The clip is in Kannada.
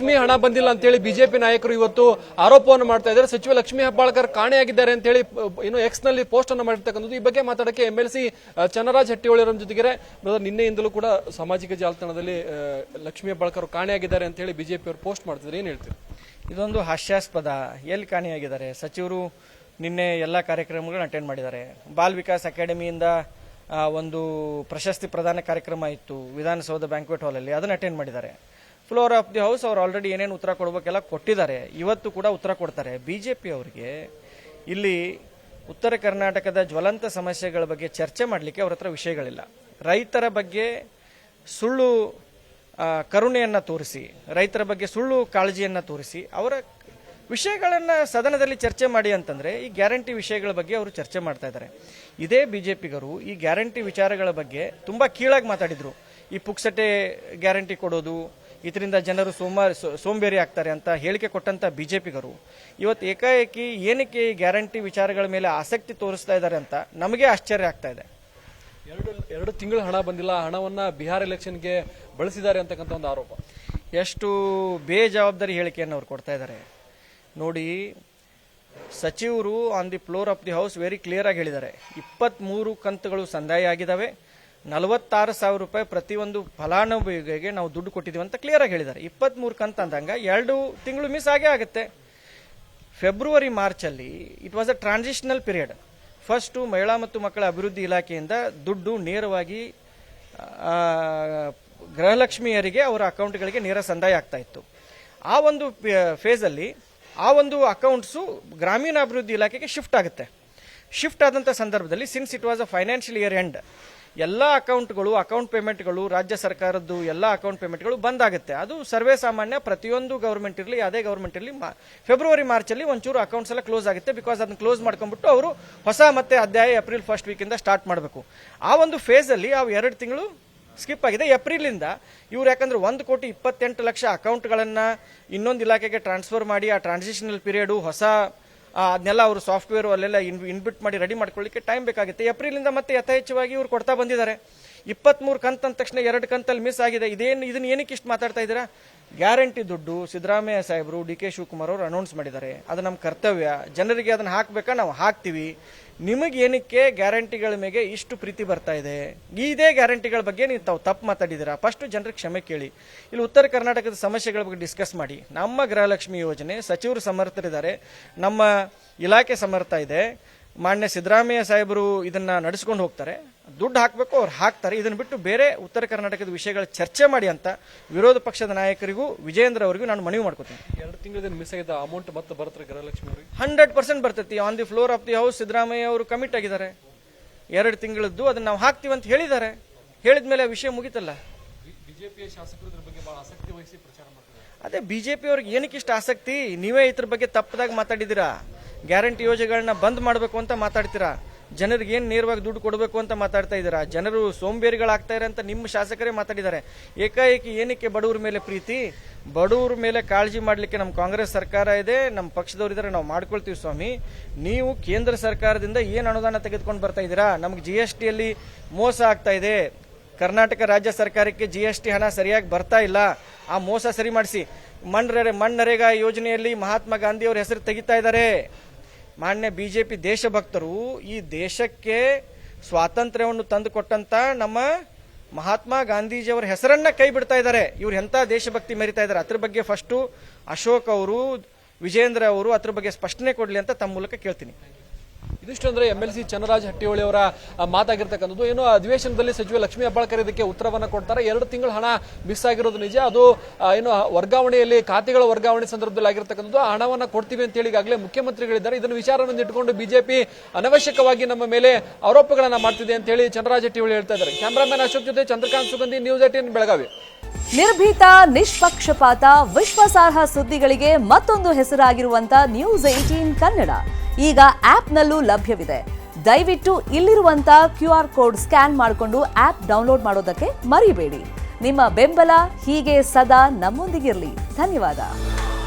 ಲಕ್ಷ್ಮಿ ಹಣ ಬಂದಿಲ್ಲ ಅಂತ ಹೇಳಿ ಬಿಜೆಪಿ ನಾಯಕರು ಇವತ್ತು ಆರೋಪವನ್ನು ಮಾಡ್ತಾ ಇದ್ದಾರೆ. ಸಚಿವ ಲಕ್ಷ್ಮಿ ಹೆಬ್ಬಾಳ್ಕರ್ ಕಾಣೆಯಾಗಿದ್ದಾರೆ ಅಂತ ಹೇಳಿ ಎಕ್ಸ್ ನಲ್ಲಿ ಪೋಸ್ಟ್ ಅನ್ನು ಮಾಡಿರ್ತಕ್ಕಂಥದ್ದು. ಈ ಬಗ್ಗೆ ಮಾತಾಡಕ್ಕೆ MLC ಚನ್ನರಾಜ್ ಹಟ್ಟಿಹೊಳಿ ಅವರ ಜೊತೆಗೆ ನಿನ್ನೆಯಿಂದಲೂ ಕೂಡ ಸಾಮಾಜಿಕ ಜಾಲತಾಣದಲ್ಲಿ ಲಕ್ಷ್ಮಿ ಹೆಬ್ಬಾಳ್ಕರ್ ಕಾಣೆಯಾಗಿದ್ದಾರೆ ಅಂತ ಹೇಳಿ ಬಿಜೆಪಿ ಅವರು ಪೋಸ್ಟ್ ಮಾಡ್ತಿದ್ದಾರೆ. ಏನ್ ಹೇಳ್ತೀವಿ? ಇದೊಂದು ಹಾಸ್ಯಾಸ್ಪದ. ಎಲ್ಲಿ ಕಾಣೆಯಾಗಿದ್ದಾರೆ? ಸಚಿವರು ನಿನ್ನೆ ಎಲ್ಲ ಕಾರ್ಯಕ್ರಮಗಳನ್ನ ಅಟೆಂಡ್ ಮಾಡಿದ್ದಾರೆ. ಬಾಲ್ ವಿಕಾಸ್ ಅಕಾಡೆಮಿಯಿಂದ ಒಂದು ಪ್ರಶಸ್ತಿ ಪ್ರದಾನ ಕಾರ್ಯಕ್ರಮ ಇತ್ತು ವಿಧಾನಸೌಧ ಬ್ಯಾಂಕ್ವೆಟ್ ಹಾಲಲ್ಲಿ, ಅದನ್ನು ಅಟೆಂಡ್ ಮಾಡಿದ್ದಾರೆ. ಫ್ಲೋರ್ ಆಫ್ ದಿ ಹೌಸ್ ಅವ್ರು ಆಲ್ರೆಡಿ ಏನೇನು ಉತ್ತರ ಕೊಡಬೇಕೆಲ್ಲ ಕೊಟ್ಟಿದ್ದಾರೆ, ಇವತ್ತು ಕೂಡ ಉತ್ತರ ಕೊಡ್ತಾರೆ. ಬಿಜೆಪಿ ಅವರಿಗೆ ಇಲ್ಲಿ ಉತ್ತರ ಕರ್ನಾಟಕದ ಜ್ವಲಂತ ಸಮಸ್ಯೆಗಳ ಬಗ್ಗೆ ಚರ್ಚೆ ಮಾಡಲಿಕ್ಕೆ ಅವ್ರ ಹತ್ರ ವಿಷಯಗಳಿಲ್ಲ. ರೈತರ ಬಗ್ಗೆ ಸುಳ್ಳು ಕರುಣೆಯನ್ನು ತೋರಿಸಿ, ರೈತರ ಬಗ್ಗೆ ಸುಳ್ಳು ಕಾಳಜಿಯನ್ನು ತೋರಿಸಿ ಅವರ ವಿಷಯಗಳನ್ನು ಸದನದಲ್ಲಿ ಚರ್ಚೆ ಮಾಡಿ ಅಂತಂದರೆ ಈ ಗ್ಯಾರಂಟಿ ವಿಷಯಗಳ ಬಗ್ಗೆ ಅವರು ಚರ್ಚೆ ಮಾಡ್ತಾ ಇದ್ದಾರೆ. ಇದೇ ಬಿಜೆಪಿಗರು ಈ ಗ್ಯಾರಂಟಿ ವಿಚಾರಗಳ ಬಗ್ಗೆ ತುಂಬ ಕೀಳಾಗಿ ಮಾತಾಡಿದರು. ಈ ಪುಕ್ಸಟೆ ಗ್ಯಾರಂಟಿ ಕೊಡೋದು, ಇದರಿಂದ ಜನರು ಸೋಂಬೇರಿ ಆಗ್ತಾರೆ ಅಂತ ಹೇಳಿಕೆ ಕೊಟ್ಟಂತ ಬಿಜೆಪಿಗರು ಇವತ್ತು ಏಕಾಏಕಿ ಏನಕ್ಕೆ ಈ ಗ್ಯಾರಂಟಿ ವಿಚಾರಗಳ ಮೇಲೆ ಆಸಕ್ತಿ ತೋರಿಸ್ತಾ ಇದ್ದಾರೆ ಅಂತ ನಮಗೆ ಆಶ್ಚರ್ಯ ಆಗ್ತಾ ಇದೆ. ಎರಡು ತಿಂಗಳು ಹಣ ಬಂದಿಲ್ಲ, ಹಣವನ್ನ ಬಿಹಾರ್ ಎಲೆಕ್ಷನ್ಗೆ ಬಳಸಿದ್ದಾರೆ ಅಂತಕ್ಕಂಥ ಒಂದು ಆರೋಪ. ಎಷ್ಟು ಬೇಜವಾಬ್ದಾರಿ ಹೇಳಿಕೆಯನ್ನು ಅವ್ರು ಕೊಡ್ತಾ ಇದ್ದಾರೆ ನೋಡಿ. ಸಚಿವರು on the floor of the house very clear ಆಗಿ ಹೇಳಿದ್ದಾರೆ, 23 ಕಂತುಗಳು ಸಂದಾಯ ಆಗಿದ್ದಾವೆ, 46,000 ರೂಪಾಯಿ ಪ್ರತಿಯೊಂದು ಫಲಾನುಭವಿಗೆ ನಾವು ದುಡ್ಡು ಕೊಟ್ಟಿದ್ದೀವಿ ಅಂತ ಕ್ಲಿಯರ್ ಆಗಿ ಹೇಳಿದ್ದಾರೆ. 23 ಕಂತು ಅಂದಂಗ 2 ತಿಂಗಳು ಮಿಸ್ ಆಗೇ ಆಗುತ್ತೆ. ಫೆಬ್ರವರಿ ಮಾರ್ಚಲ್ಲಿ it was a transitional period. First ಮಹಿಳಾ ಮತ್ತು ಮಕ್ಕಳ ಅಭಿವೃದ್ಧಿ ಇಲಾಖೆಯಿಂದ ದುಡ್ಡು ನೇರವಾಗಿ ಗೃಹಲಕ್ಷ್ಮಿಯರಿಗೆ ಅವರ ಅಕೌಂಟ್ಗಳಿಗೆ ನೇರ ಸಂದಾಯ ಆಗ್ತಾ ಇತ್ತು. ಆ ಒಂದು ಫೇಸಲ್ಲಿ ಆ ಒಂದು ಅಕೌಂಟ್ಸು ಗ್ರಾಮೀಣಾಭಿವೃದ್ಧಿ ಇಲಾಖೆಗೆ ಶಿಫ್ಟ್ ಆಗುತ್ತೆ. ಶಿಫ್ಟ್ ಆದಂಥ ಸಂದರ್ಭದಲ್ಲಿ since it was a financial year end, ಎಲ್ಲ ಅಕೌಂಟ್ಗಳು, ಅಕೌಂಟ್ ಪೇಮೆಂಟ್ಗಳು, ರಾಜ್ಯ ಸರ್ಕಾರದ್ದು ಎಲ್ಲ ಅಕೌಂಟ್ ಪೇಮೆಂಟ್ಗಳು ಬಂದಾಗುತ್ತೆ. ಅದು ಸರ್ವೇ ಸಾಮಾನ್ಯ, ಪ್ರತಿಯೊಂದು ಗೌರ್ಮೆಂಟ್ ಇರಲಿ ಯಾವುದೇ ಗೌರ್ಮೆಂಟ್ ಇರಲಿ ಫೆಬ್ರವರಿ ಮಾರ್ಚಲ್ಲಿ ಒಂಚೂರು ಅಕೌಂಟ್ಸ್ ಎಲ್ಲ ಕ್ಲೋಸ್ ಆಗುತ್ತೆ. ಬಿಕಾಸ್ ಅದನ್ನು ಕ್ಲೋಸ್ ಮಾಡ್ಕೊಂಡ್ಬಿಟ್ಟು ಅವರು ಹೊಸ ಮತ್ತೆ ಅಧ್ಯಾಯ ಏಪ್ರಿಲ್ ಫಸ್ಟ್ ವೀಕಿಂದ ಸ್ಟಾರ್ಟ್ ಮಾಡಬೇಕು. ಆ ಒಂದು ಫೇಸಲ್ಲಿ ಅವು 2 ತಿಂಗಳು ಸ್ಕಿಪ್ ಆಗಿದೆ. ಏಪ್ರಿಲಿಂದ ಇವ್ರು ಯಾಕಂದ್ರೆ 1,28,00,000 ಅಕೌಂಟ್ಗಳನ್ನು ಇನ್ನೊಂದು ಇಲಾಖೆಗೆ ಟ್ರಾನ್ಸ್ಫರ್ ಮಾಡಿ ಆ ಟ್ರಾನ್ಸಿಷನಲ್ ಪೀರಿಯಡು ಹೊಸ ಅದನ್ನೆಲ್ಲ ಅವರು ಸಾಫ್ಟ್ವೇರ್ ಅಲ್ಲೆಲ್ಲ ಇನ್ಬಿಟ್ ಮಾಡಿ ರೆಡಿ ಮಾಡ್ಕೊಳ್ಳಿಕ್ಕೆ ಟೈಮ್ ಬೇಕಾಗುತ್ತೆ. ಏಪ್ರಿಲಿಂದ ಮತ್ತೆ ಯಥೇಚ್ಛವಾಗಿ ಇವ್ರು ಕೊಡ್ತಾ ಬಂದಿದ್ದಾರೆ. 23 ಕಂತು ಅಂದ ತಕ್ಷಣ 2 ಕಂತಲ್ಲಿ ಮಿಸ್ ಆಗಿದೆ. ಇದನ್ನ ಏನಕ್ಕೆ ಇಷ್ಟು ಮಾತಾಡ್ತಾ ಇದ್ದೀರಾ? ಗ್ಯಾರಂಟಿ ದುಡ್ಡು ಸಿದ್ದರಾಮಯ್ಯ ಸಾಹೇಬರು, DK ಶಿವಕುಮಾರ್ ಅವರು ಅನೌನ್ಸ್ ಮಾಡಿದ್ದಾರೆ. ಅದು ನಮ್ಮ ಕರ್ತವ್ಯ, ಜನರಿಗೆ ಅದನ್ನು ಹಾಕಬೇಕಾ ನಾವು ಹಾಕ್ತೀವಿ. ನಿಮಗೆ ಏನಕ್ಕೆ ಗ್ಯಾರಂಟಿಗಳ ಮೇಲೆ ಇಷ್ಟು ಪ್ರೀತಿ ಬರ್ತಾ ಇದೆ? ಇದೇ ಗ್ಯಾರಂಟಿಗಳ ಬಗ್ಗೆ ನೀವು ತಾವು ತಪ್ಪು ಮಾತಾಡಿದ್ದೀರಾ. ಫಸ್ಟ್ ಜನರಿಗೆ ಕ್ಷಮೆ ಕೇಳಿ. ಇಲ್ಲಿ ಉತ್ತರ ಕರ್ನಾಟಕದ ಸಮಸ್ಯೆಗಳ ಬಗ್ಗೆ ಡಿಸ್ಕಸ್ ಮಾಡಿ. ನಮ್ಮ ಗೃಹಲಕ್ಷ್ಮಿ ಯೋಜನೆ ಸಚಿವರು ಸಮರ್ಥರಿದ್ದಾರೆ, ನಮ್ಮ ಇಲಾಖೆ ಸಮರ್ಥ ಇದೆ. ಮಾನ್ಯ ಸಿದ್ದರಾಮಯ್ಯ ಸಾಹೇಬರು ಇದನ್ನ ನಡೆಸ್ಕೊಂಡು ಹೋಗ್ತಾರೆ. ದುಡ್ಡು ಹಾಕಬೇಕು, ಅವ್ರು ಹಾಕ್ತಾರೆ. ಇದನ್ನು ಬಿಟ್ಟು ಬೇರೆ ಉತ್ತರ ಕರ್ನಾಟಕದ ವಿಷಯಗಳ ಚರ್ಚೆ ಮಾಡಿ ಅಂತ ವಿರೋಧ ಪಕ್ಷದ ನಾಯಕರಿಗೂ ವಿಜಯೇಂದ್ರ ಅವರಿಗೂ ನಾನು ಮನವಿ ಮಾಡ್ಕೋತೀನಿ. 2 ತಿಂಗಳಿಂದ ಮಿಸ್ ಆಗಿದ್ದ ಅಮೌಂಟ್ ಮತ್ತೆ ಬರುತ್ತೆ ಗೃಹಲಕ್ಷ್ಮಿ ಅವರಿಗೆ 100% ಬರ್ತೈತಿ. On the floor of the house Siddaramaiah ಅವರು ಕಮಿಟ್ ಆಗಿದ್ದಾರೆ. 2 ತಿಂಗಳದ್ದು ಅದನ್ನ ನಾವು ಹಾಕ್ತೀವಿ ಅಂತ ಹೇಳಿದ್ದಾರೆ. ಹೇಳಿದ್ಮೇಲೆ ಆ ವಿಷಯ ಮುಗಿತಲ್ಲ. ಬಿಜೆಪಿಯ ಶಾಸಕರು ಇದ್ರ ಬಗ್ಗೆ ಬಹಳ ಆಸಕ್ತಿ ವಹಿಸಿ ಪ್ರಚಾರ ಮಾಡ್ತಾರೆ. ಅದೇ ಬಿಜೆಪಿ ಅವ್ರಿಗೆ ಏನಕ್ಕೆ ಇಷ್ಟ ಆಸಕ್ತಿ? ನೀವೇ ಇದ್ರ ಬಗ್ಗೆ ತಪ್ಪದಾಗ ಮಾತಾಡಿದ್ದೀರಾ. ಗ್ಯಾರಂಟಿ ಯೋಜನೆಗಳನ್ನ ಬಂದ್ ಮಾಡಬೇಕು ಅಂತ ಮಾತಾಡ್ತೀರಾ. ಜನರಿಗೆ ಏನು ನೇರವಾಗಿ ದುಡ್ಡು ಕೊಡಬೇಕು ಅಂತ ಮಾತಾಡ್ತಾ ಇದ್ದೀರಾ. ಜನರು ಸೋಂಬೇರಿಗಳಾಗ್ತಾರೆ ಅಂತ ನಿಮ್ಮ ಶಾಸಕರೇ ಮಾತಾಡಿದ್ದಾರೆ. ಏಕಾಏಕಿ ಏನಕ್ಕೆ ಬಡವ್ರ ಮೇಲೆ ಪ್ರೀತಿ? ಬಡವ್ರ ಮೇಲೆ ಕಾಳಜಿ ಮಾಡಲಿಕ್ಕೆ ನಮ್ಮ ಕಾಂಗ್ರೆಸ್ ಸರ್ಕಾರ ಇದೆ, ನಮ್ಮ ಪಕ್ಷದವರಿದ್ದಾರೆ, ನಾವು ಮಾಡ್ಕೊಳ್ತೀವಿ ಸ್ವಾಮಿ. ನೀವು ಕೇಂದ್ರ ಸರ್ಕಾರದಿಂದ ಏನು ಅನುದಾನ ತೆಗೆದುಕೊಂಡು ಬರ್ತಾ ಇದ್ದೀರಾ? ನಮ್ಗೆ GSTಯಲ್ಲಿ ಮೋಸ ಆಗ್ತಾ ಇದೆ. ಕರ್ನಾಟಕ ರಾಜ್ಯ ಸರ್ಕಾರಕ್ಕೆ GST ಹಣ ಸರಿಯಾಗಿ ಬರ್ತಾ ಇಲ್ಲ. ಆ ಮೋಸ ಸರಿ ಮಾಡಿಸಿ. ಮನ್ರೇಗಾ ಯೋಜನೆಯಲ್ಲಿ ಮಹಾತ್ಮ ಗಾಂಧಿ ಅವ್ರ ಹೆಸರು ತೆಗಿತಾ ಇದ್ದಾರೆ. ಮಾನ್ಯ ಬಿಜೆಪಿ ದೇಶಭಕ್ತರು ಈ ದೇಶಕ್ಕೆ ಸ್ವಾತಂತ್ರ್ಯವನ್ನು ತಂದು ಕೊಟ್ಟಂತ ನಮ್ಮ ಮಹಾತ್ಮ ಗಾಂಧೀಜಿಯವರ ಹೆಸರನ್ನ ಕೈ ಬಿಡ್ತಾ ಇದ್ದಾರೆ. ಇವ್ರು ಎಂತ ದೇಶಭಕ್ತಿ ಮೆರಿತಾ ಇದ್ದಾರೆ? ಅದ್ರ ಬಗ್ಗೆ ಫಸ್ಟು ಅಶೋಕ್ ಅವರು, ವಿಜೇಂದ್ರ ಅವರು ಅದ್ರ ಬಗ್ಗೆ ಸ್ಪಷ್ಟನೆ ಕೊಡ್ಲಿ ಅಂತ ತಮ್ಮ ಮೂಲಕ ಕೇಳ್ತೀನಿ. ಇದಿಷ್ಟು ಅಂದ್ರೆ MLC ಚನ್ನರಾಜ್ ಹಟ್ಟಿಹೊಳಿ ಅವರ ಮಾತಾಗಿರ್ತಕ್ಕಂಥದ್ದು. ಏನು ಅಧಿವೇಶನದಲ್ಲಿ ಸಚಿವ ಲಕ್ಷ್ಮಿ ಹೆಬ್ಬಾಳ್ಕರ್ ಇದಕ್ಕೆ ಉತ್ತರವನ್ನ ಕೊಡ್ತಾರೆ. 2 ತಿಂಗಳ ಹಣ ಮಿಸ್ ಆಗಿರೋದು ನಿಜ. ಅದು ಏನು ವರ್ಗಾವಣೆಯಲ್ಲಿ ಖಾತೆಗಳ ವರ್ಗಾವಣೆ ಸಂದರ್ಭದಲ್ಲಿ ಆಗಿರ್ತಕ್ಕಂಥದ್ದು. ಆ ಹಣವನ್ನ ಕೊಡ್ತೀವಿ ಅಂತ ಹೇಳಿ ಈಗಾಗಲೇ ಮುಖ್ಯಮಂತ್ರಿಗಳಿದ್ದಾರೆ. ಇದನ್ನು ವಿಚಾರವನ್ನು ಇಟ್ಟುಕೊಂಡು ಬಿಜೆಪಿ ಅನವಶ್ಯಕವಾಗಿ ನಮ್ಮ ಮೇಲೆ ಆರೋಪಗಳನ್ನ ಮಾಡ್ತಿದೆ ಅಂತ ಹೇಳಿ ಚನ್ನರಾಜ್ ಹಟ್ಟಿಹೊಳಿ ಹೇಳ್ತಾ ಇದ್ದಾರೆ. ಕ್ಯಾಮರಾಮನ್ ಅಶೋಕ್ ಜೊತೆ ಚಂದ್ರಕಾಂತ್ ಸುಗಂಧಿ, ನ್ಯೂಸ್ 18 ಬೆಳಗಾವಿ. ನಿರ್ಭೀತ, ನಿಷ್ಪಕ್ಷಪಾತ, ವಿಶ್ವಾಸಾರ್ಹ ಸುದ್ದಿಗಳಿಗೆ ಮತ್ತೊಂದು ಹೆಸರಾಗಿರುವಂತ ನ್ಯೂಸ್ 18 ಕನ್ನಡ ಈಗ ಆಪ್ನಲ್ಲೂ ಲಭ್ಯವಿದೆ. ದಯವಿಟ್ಟು ಇಲ್ಲಿರುವಂತ QR ಕೋಡ್ ಸ್ಕ್ಯಾನ್ ಮಾಡಿಕೊಂಡು ಆಪ್ ಡೌನ್ಲೋಡ್ ಮಾಡೋದಕ್ಕೆ ಮರಿಬೇಡಿ. ನಿಮ್ಮ ಬೆಂಬಲ ಹೀಗೆ ಸದಾ ನಮ್ಮೊಂದಿಗಿರಲಿ. ಧನ್ಯವಾದ.